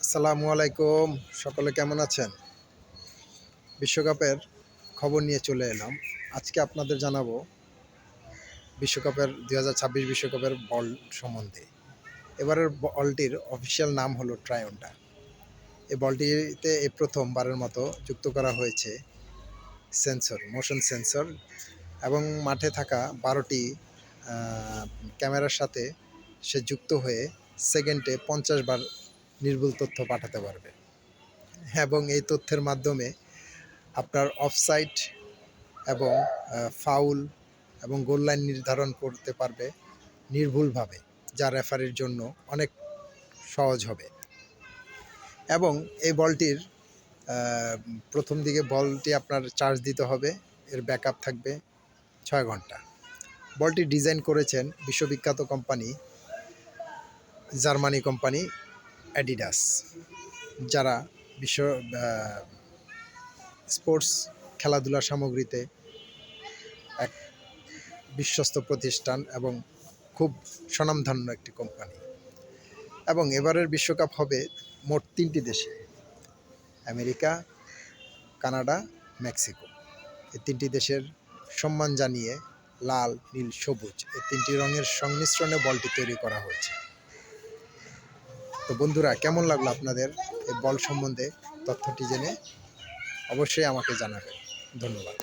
আসসালামু আলাইকুম। সকলে কেমন আছেন? বিশ্বকাপের খবর নিয়ে চলে এলাম। আজকে আপনাদের জানাবো বিশ্বকাপের ২০২৬ বিশ্বকাপের বল সম্বন্ধে। এবারের বলটির অফিসিয়াল নাম হলো ট্রায়ন্টা। এই বলটিতে এই প্রথমবারের মতো যুক্ত করা হয়েছে মোশন সেন্সর এবং মাঠে থাকা ১২টি ক্যামেরার সাথে সে যুক্ত হয়ে সেকেন্ডে ৫০ বার নির্ভুল তথ্য পাঠাতে পারবে এবং এই তথ্যের মাধ্যমে আপনার অফসাইড এবং ফাউল এবং গোল লাইন নির্ধারণ করতে পারবে নির্ভুলভাবে, যা রেফারির জন্য অনেক সহজ হবে। এবং এই বলটির প্রথম দিকে বলটি আপনার চার্জ দিতে হবে, এর ব্যাকআপ থাকবে ৬ ঘন্টা। বলটি ডিজাইন করেছেন বিশ্ববিখ্যাত কোম্পানি, জার্মানি কোম্পানি অ্যাডিডাস, যারা বিশ্ব স্পোর্টস খেলাধুলার সামগ্রীতে এক বিশ্বস্ত প্রতিষ্ঠান এবং খুব স্বনামধন্য একটি কোম্পানি। এবং এবারের বিশ্বকাপ হবে মোট ৩টি দেশে: আমেরিকা, কানাডা, মেক্সিকো। এই ৩টি দেশের সম্মান জানিয়ে লাল, নীল, সবুজ এই ৩টি রঙের সংমিশ্রণে বলটি তৈরি করা হয়েছে। তো বন্ধুরা, কেমন লাগলো আপনাদের এই বল সম্বন্ধে তথ্যটি জেনে? অবশ্যই আমাকে জানাবেন। ধন্যবাদ।